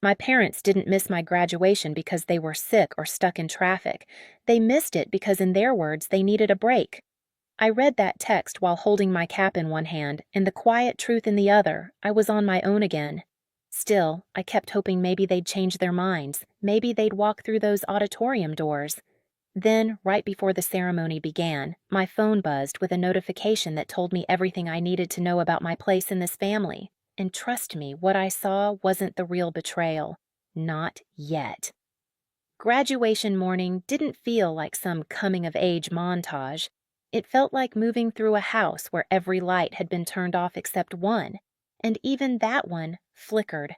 My parents didn't miss my graduation because they were sick or stuck in traffic. They missed it because, in their words, they needed a break. I read that text while holding my cap in one hand and the quiet truth in the other. I was on my own again. Still, I kept hoping maybe they'd change their minds. Maybe they'd walk through those auditorium doors. Then, right before the ceremony began, my phone buzzed with a notification that told me everything I needed to know about my place in this family. And trust me, what I saw wasn't the real betrayal. Not yet. Graduation morning didn't feel like some coming-of-age montage. It felt like moving through a house where every light had been turned off except one, and even that one flickered.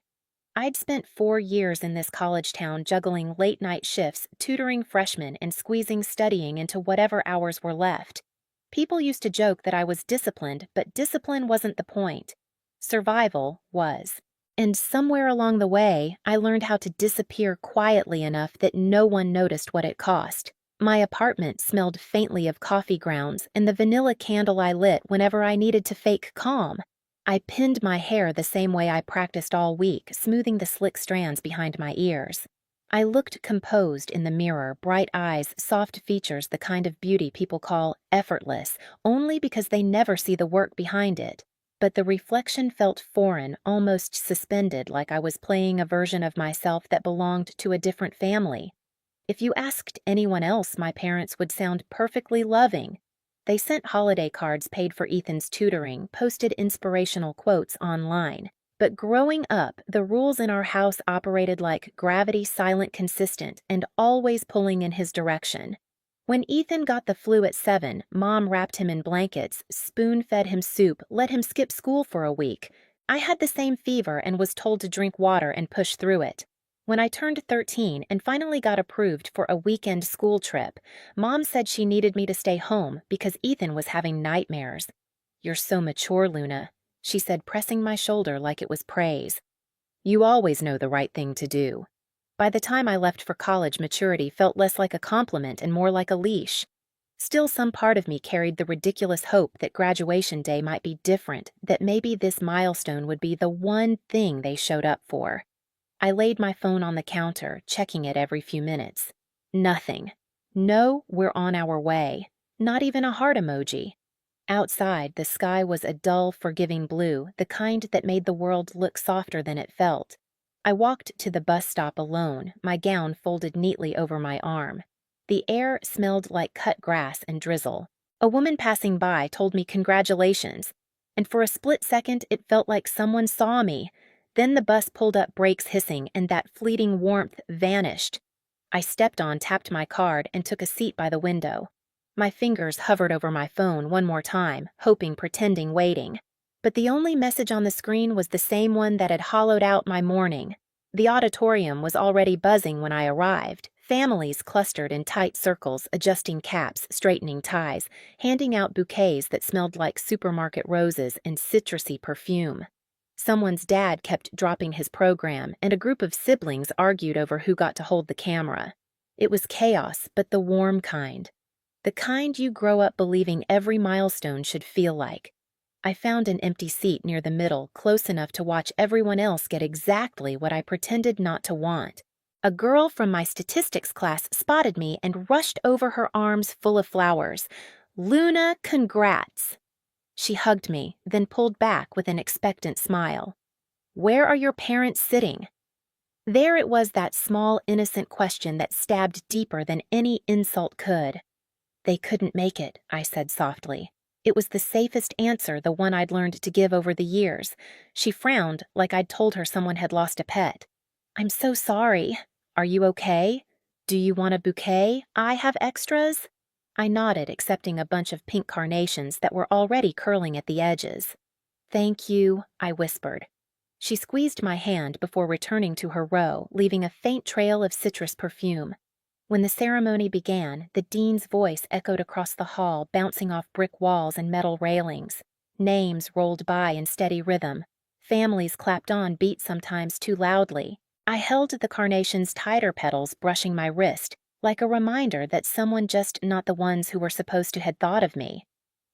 I'd spent 4 years in this college town juggling late-night shifts, tutoring freshmen, and squeezing studying into whatever hours were left. People used to joke that I was disciplined, but discipline wasn't the point. Survival was. And somewhere along the way, I learned how to disappear quietly enough that no one noticed what it cost. My apartment smelled faintly of coffee grounds and the vanilla candle I lit whenever I needed to fake calm. I pinned my hair the same way I practiced all week, smoothing the slick strands behind my ears. I looked composed in the mirror, bright eyes, soft features, the kind of beauty people call effortless, only because they never see the work behind it. But the reflection felt foreign, almost suspended, like I was playing a version of myself that belonged to a different family. If you asked anyone else, my parents would sound perfectly loving. They sent holiday cards paid for Ethan's tutoring, posted inspirational quotes online. But growing up, the rules in our house operated like gravity, silent, consistent, and always pulling in his direction. When Ethan got the flu at 7, Mom wrapped him in blankets, spoon-fed him soup, let him skip school for a week. I had the same fever and was told to drink water and push through it. When I turned 13 and finally got approved for a weekend school trip, Mom said she needed me to stay home because Ethan was having nightmares. "You're so mature, Luna," she said, pressing my shoulder like it was praise. "You always know the right thing to do." By the time I left for college, maturity felt less like a compliment and more like a leash. Still, some part of me carried the ridiculous hope that graduation day might be different, that maybe this milestone would be the one thing they showed up for. I laid my phone on the counter, checking it every few minutes. Nothing. No, we're on our way. Not even a heart emoji. Outside, the sky was a dull, forgiving blue, the kind that made the world look softer than it felt. I walked to the bus stop alone, my gown folded neatly over my arm. The air smelled like cut grass and drizzle. A woman passing by told me congratulations, and for a split second it felt like someone saw me. Then the bus pulled up, brakes hissing, and that fleeting warmth vanished. I stepped on, tapped my card, and took a seat by the window. My fingers hovered over my phone one more time, hoping, pretending, waiting. But the only message on the screen was the same one that had hollowed out my morning. The auditorium was already buzzing when I arrived. Families clustered in tight circles, adjusting caps, straightening ties, handing out bouquets that smelled like supermarket roses and citrusy perfume. Someone's dad kept dropping his program, and a group of siblings argued over who got to hold the camera. It was chaos, but the warm kind. The kind you grow up believing every milestone should feel like. I found an empty seat near the middle, close enough to watch everyone else get exactly what I pretended not to want. A girl from my statistics class spotted me and rushed over, her arms full of flowers. "Luna, congrats!" She hugged me, then pulled back with an expectant smile. "Where are your parents sitting?" There it was, that small, innocent question that stabbed deeper than any insult could. "They couldn't make it," I said softly. It was the safest answer, the one I'd learned to give over the years. She frowned, like I'd told her someone had lost a pet. "I'm so sorry. Are you okay? Do you want a bouquet? I have extras." I nodded, accepting a bunch of pink carnations that were already curling at the edges. "Thank you," I whispered. She squeezed my hand before returning to her row, leaving a faint trail of citrus perfume. When the ceremony began, the dean's voice echoed across the hall, bouncing off brick walls and metal railings. Names rolled by in steady rhythm. Families clapped on beat, sometimes too loudly. I held the carnation's tighter petals, brushing my wrist, like a reminder that someone, just not the ones who were supposed to, had thought of me.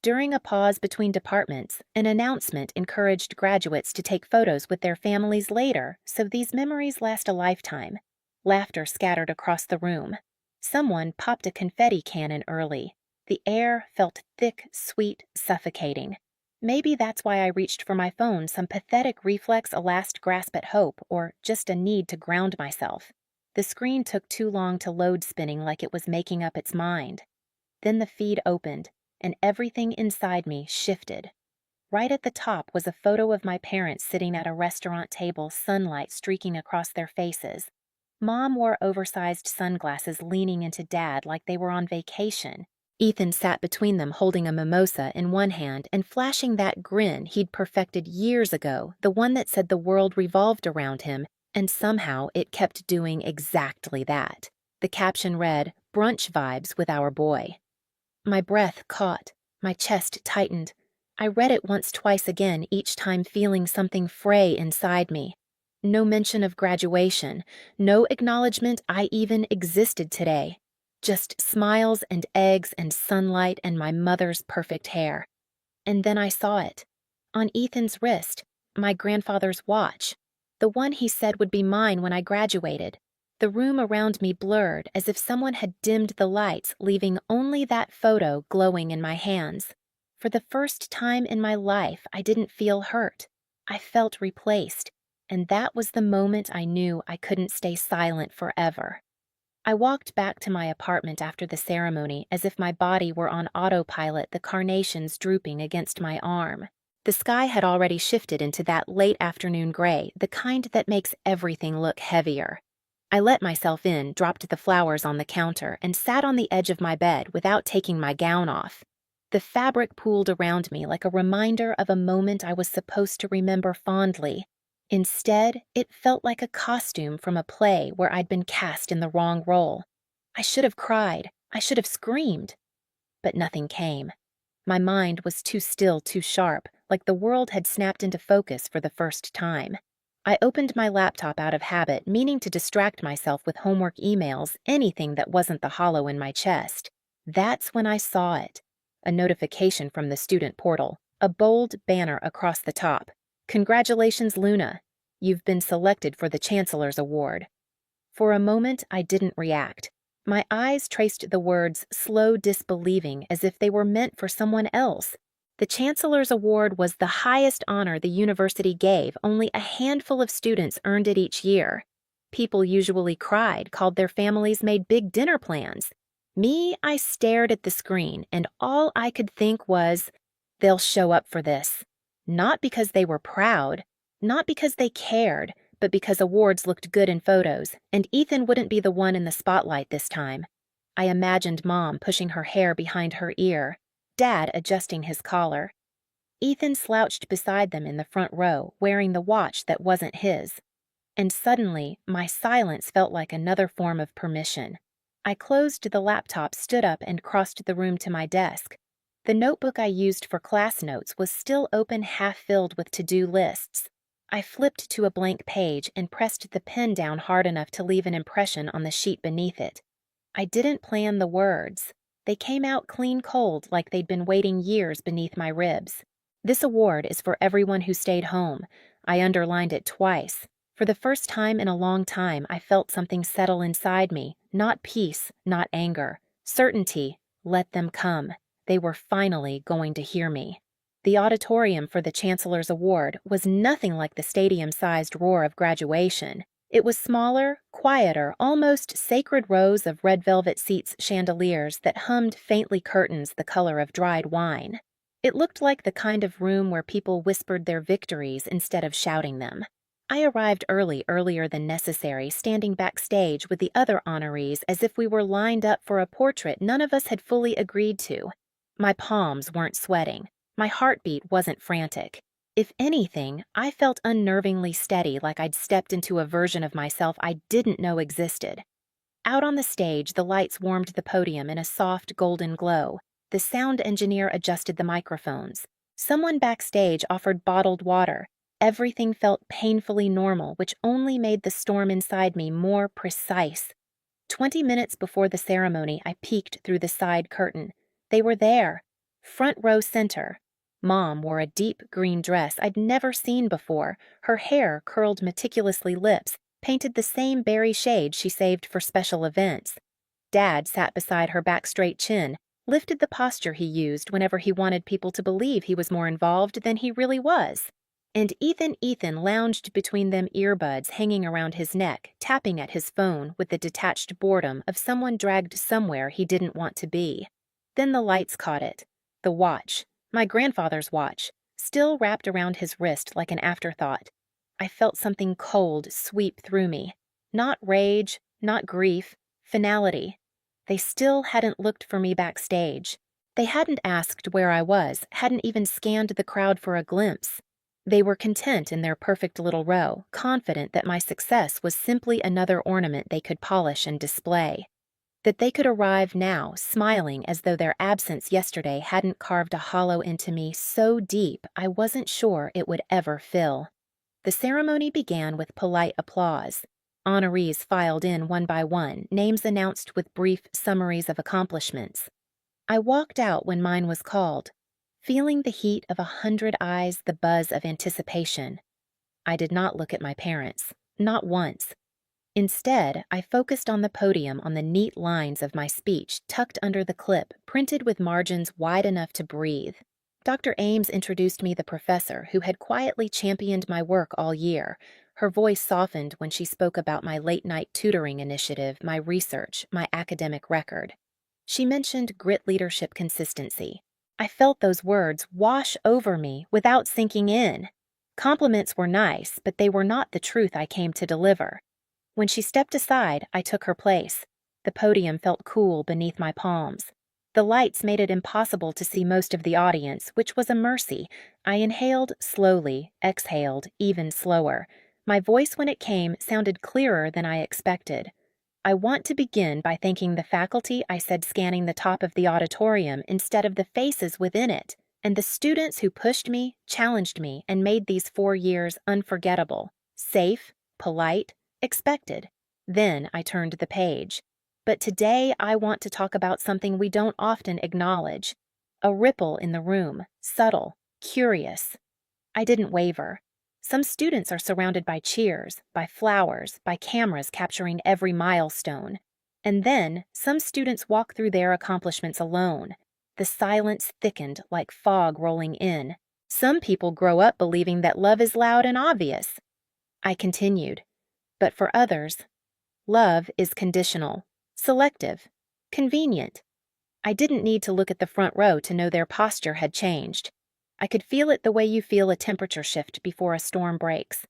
During a pause between departments, an announcement encouraged graduates to take photos with their families later, so these memories last a lifetime. Laughter scattered across the room. Someone popped a confetti cannon early. The air felt thick, sweet, suffocating. Maybe that's why I reached for my phone, some pathetic reflex, a last grasp at hope, or just a need to ground myself. The screen took too long to load, spinning like it was making up its mind. Then the feed opened, and everything inside me shifted. Right at the top was a photo of my parents sitting at a restaurant table, sunlight streaking across their faces. Mom wore oversized sunglasses, leaning into Dad like they were on vacation. Ethan sat between them, holding a mimosa in one hand and flashing that grin he'd perfected years ago, the one that said the world revolved around him, and somehow it kept doing exactly that. The caption read, "Brunch vibes with our boy." My breath caught, my chest tightened. I read it once, twice again, each time feeling something fray inside me. No mention of graduation, no acknowledgement I even existed today. Just smiles and eggs and sunlight and my mother's perfect hair. And then I saw it. On Ethan's wrist, my grandfather's watch. The one he said would be mine when I graduated. The room around me blurred, as if someone had dimmed the lights, leaving only that photo glowing in my hands. For the first time in my life, I didn't feel hurt. I felt replaced, and that was the moment I knew I couldn't stay silent forever. I walked back to my apartment after the ceremony as if my body were on autopilot, the carnations drooping against my arm. The sky had already shifted into that late afternoon gray, the kind that makes everything look heavier. I let myself in, dropped the flowers on the counter, and sat on the edge of my bed without taking my gown off. The fabric pooled around me like a reminder of a moment I was supposed to remember fondly. Instead, it felt like a costume from a play where I'd been cast in the wrong role. I should have cried. I should have screamed. But nothing came. My mind was too still, too sharp, like the world had snapped into focus for the first time. I opened my laptop out of habit, meaning to distract myself with homework emails, anything that wasn't the hollow in my chest. That's when I saw it. A notification from the student portal, a bold banner across the top. "Congratulations, Luna. You've been selected for the Chancellor's Award." For a moment, I didn't react. My eyes traced the words, slow disbelieving, as if they were meant for someone else. The Chancellor's Award was the highest honor the university gave. Only a handful of students earned it each year. People usually cried, called their families, made big dinner plans. Me, I stared at the screen, and all I could think was, they'll show up for this. Not because they were proud, not because they cared, but because awards looked good in photos, and Ethan wouldn't be the one in the spotlight this time. I imagined Mom pushing her hair behind her ear, Dad adjusting his collar. Ethan slouched beside them in the front row, wearing the watch that wasn't his. And suddenly, my silence felt like another form of permission. I closed the laptop, stood up, and crossed the room to my desk. The notebook I used for class notes was still open, half filled with to-do lists. I flipped to a blank page and pressed the pen down hard enough to leave an impression on the sheet beneath it. I didn't plan the words. They came out clean cold, like they'd been waiting years beneath my ribs. "This award is for everyone who stayed home." I underlined it twice. For the first time in a long time, I felt something settle inside me. Not peace, not anger. Certainty. Let them come. They were finally going to hear me. The auditorium for the Chancellor's Award was nothing like the stadium-sized roar of graduation. It was smaller, quieter, almost sacred rows of red velvet seats, chandeliers that hummed faintly, curtains the color of dried wine. It looked like the kind of room where people whispered their victories instead of shouting them. I arrived earlier than necessary, standing backstage with the other honorees as if we were lined up for a portrait none of us had fully agreed to. My palms weren't sweating. My heartbeat wasn't frantic. If anything, I felt unnervingly steady, like I'd stepped into a version of myself I didn't know existed. Out on the stage, the lights warmed the podium in a soft golden glow. The sound engineer adjusted the microphones. Someone backstage offered bottled water. Everything felt painfully normal, which only made the storm inside me more precise. 20 minutes before the ceremony, I peeked through the side curtain. They were there. Front row center. Mom wore a deep green dress I'd never seen before, her hair curled meticulously, lips painted the same berry shade she saved for special events. Dad sat beside her, back straight, chin lifted, the posture he used whenever he wanted people to believe he was more involved than he really was. And Ethan lounged between them, earbuds hanging around his neck, tapping at his phone with the detached boredom of someone dragged somewhere he didn't want to be. Then the lights caught it. The watch, my grandfather's watch, still wrapped around his wrist like an afterthought. I felt something cold sweep through me. Not rage, not grief, finality. They still hadn't looked for me backstage. They hadn't asked where I was, hadn't even scanned the crowd for a glimpse. They were content in their perfect little row, confident that my success was simply another ornament they could polish and display. That they could arrive now, smiling as though their absence yesterday hadn't carved a hollow into me so deep I wasn't sure it would ever fill. The ceremony began with polite applause. Honorees filed in one by one, names announced with brief summaries of accomplishments. I walked out when mine was called, feeling the heat of 100 eyes, the buzz of anticipation. I did not look at my parents, not once. Instead, I focused on the podium, on the neat lines of my speech tucked under the clip, printed with margins wide enough to breathe. Dr. Ames introduced me the professor who had quietly championed my work all year. Her voice softened when she spoke about my late-night tutoring initiative, my research, my academic record. She mentioned grit, leadership, consistency. I felt those words wash over me without sinking in. Compliments were nice, but they were not the truth I came to deliver. When she stepped aside, I took her place. The podium felt cool beneath my palms. The lights made it impossible to see most of the audience, which was a mercy. I inhaled slowly, exhaled even slower. My voice, when it came, sounded clearer than I expected. I want to begin by thanking the faculty, I said, scanning the top of the auditorium instead of the faces within it, and the students who pushed me, challenged me, and made these 4 years unforgettable, safe, polite, expected. Then I turned the page. But today I want to talk about something we don't often acknowledge. A ripple in the room, subtle, curious. I didn't waver. Some students are surrounded by cheers, by flowers, by cameras capturing every milestone. And then some students walk through their accomplishments alone. The silence thickened like fog rolling in. Some people grow up believing that love is loud and obvious. I continued. But for others, love is conditional, selective, convenient. I didn't need to look at the front row to know their posture had changed. I could feel it the way you feel a temperature shift before a storm breaks.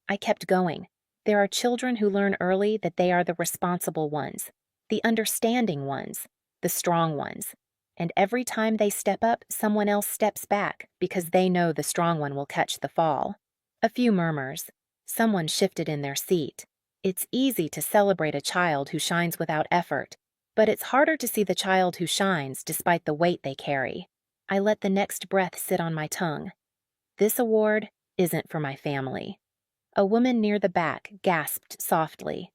I kept going. There are children who learn early that they are the responsible ones, the understanding ones, the strong ones. And every time they step up, someone else steps back because they know the strong one will catch the fall. A few murmurs. Someone shifted in their seat. It's easy to celebrate a child who shines without effort, but it's harder to see the child who shines despite the weight they carry. I let the next breath sit on my tongue. This award isn't for my family. A woman near the back gasped softly.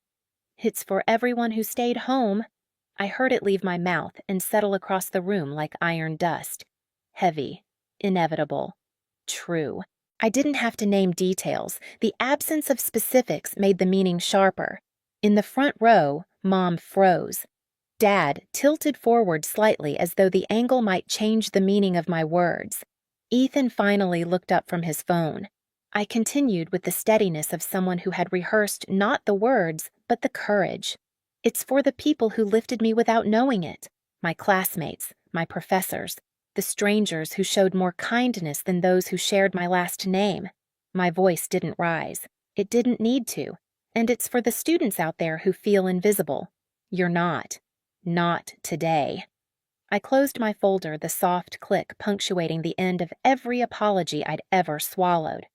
It's for everyone who stayed home. I heard it leave my mouth and settle across the room like iron dust. Heavy, inevitable, true. I didn't have to name details. The absence of specifics made the meaning sharper. In the front row, Mom froze. Dad tilted forward slightly as though the angle might change the meaning of my words. Ethan finally looked up from his phone. I continued with the steadiness of someone who had rehearsed not the words, but the courage. It's for the people who lifted me without knowing it. My classmates, my professors, the strangers who showed more kindness than those who shared my last name. My voice didn't rise. It didn't need to. And it's for the students out there who feel invisible. You're not. Not today. I closed my folder, the soft click punctuating the end of every apology I'd ever swallowed.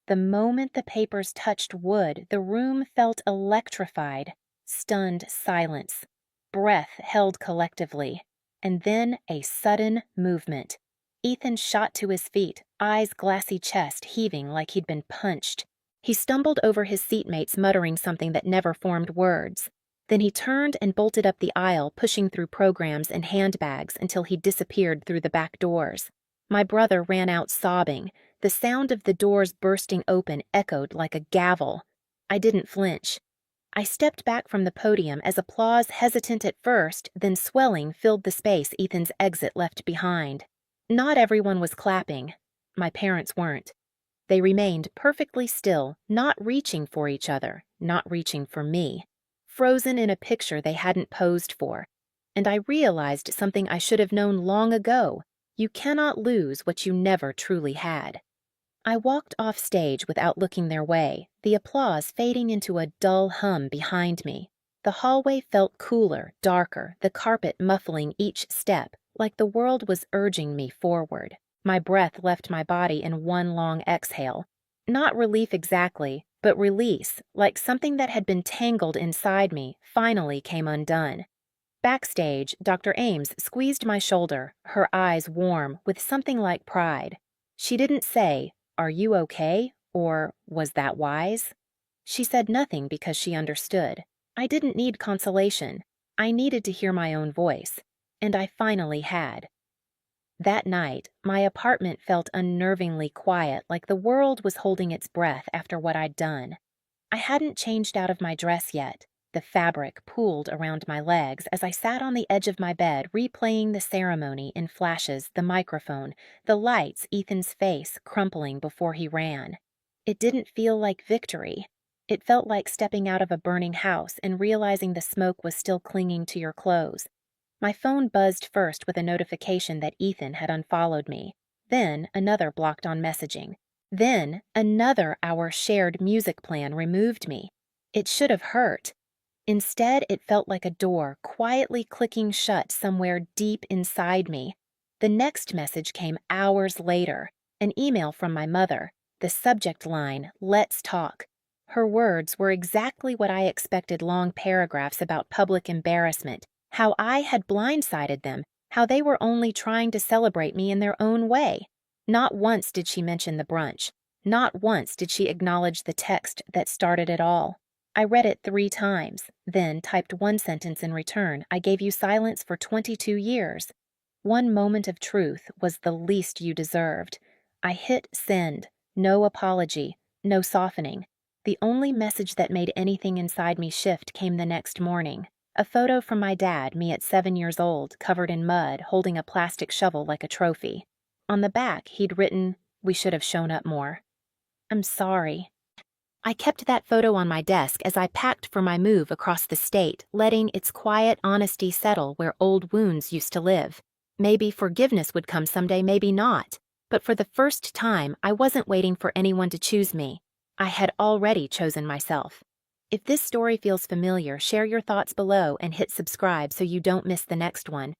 The moment the papers touched wood, the room felt electrified. Stunned silence. Breath held collectively. And then a sudden movement. Ethan shot to his feet, eyes glassy, chest heaving like he'd been punched. He stumbled over his seatmates, muttering something that never formed words. Then he turned and bolted up the aisle, pushing through programs and handbags until he disappeared through the back doors. My brother ran out sobbing. The sound of the doors bursting open echoed like a gavel. I didn't flinch. I stepped back from the podium as applause, hesitant at first, then swelling, filled the space Ethan's exit left behind. Not everyone was clapping. My parents weren't. They remained perfectly still, not reaching for each other, not reaching for me, frozen in a picture they hadn't posed for. And I realized something I should have known long ago. You cannot lose what you never truly had. I walked off stage without looking their way, the applause fading into a dull hum behind me. The hallway felt cooler, darker, the carpet muffling each step, like the world was urging me forward. My breath left my body in one long exhale. Not relief exactly, but release, like something that had been tangled inside me finally came undone. Backstage, Dr. Ames squeezed my shoulder, her eyes warm with something like pride. She didn't say, "Are you okay?" or "Was that wise?" She said nothing because she understood. I didn't need consolation. I needed to hear my own voice. And I finally had. That night, my apartment felt unnervingly quiet, like the world was holding its breath after what I'd done. I hadn't changed out of my dress yet. The fabric pooled around my legs as I sat on the edge of my bed, replaying the ceremony in flashes, the microphone, the lights, Ethan's face crumpling before he ran. It didn't feel like victory. It felt like stepping out of a burning house and realizing the smoke was still clinging to your clothes. My phone buzzed first with a notification that Ethan had unfollowed me. Then another blocked on messaging. Then another our shared music plan removed me. It should have hurt. Instead, it felt like a door quietly clicking shut somewhere deep inside me. The next message came hours later, an email from my mother. The subject line, "Let's talk." Her words were exactly what I expected, long paragraphs about public embarrassment, how I had blindsided them, how they were only trying to celebrate me in their own way. Not once did she mention the brunch. Not once did she acknowledge the text that started it all. I read it 3 times, then typed one sentence in return: "I gave you silence for 22 years. One moment of truth was the least you deserved." I hit send. No apology, no softening. The only message that made anything inside me shift came the next morning. A photo from my dad, me at 7 years old, covered in mud, holding a plastic shovel like a trophy. On the back, he'd written, "We should have shown up more." I'm sorry. I kept that photo on my desk as I packed for my move across the state, letting its quiet honesty settle where old wounds used to live. Maybe forgiveness would come someday, maybe not. But for the first time, I wasn't waiting for anyone to choose me. I had already chosen myself. If this story feels familiar, share your thoughts below and hit subscribe so you don't miss the next one.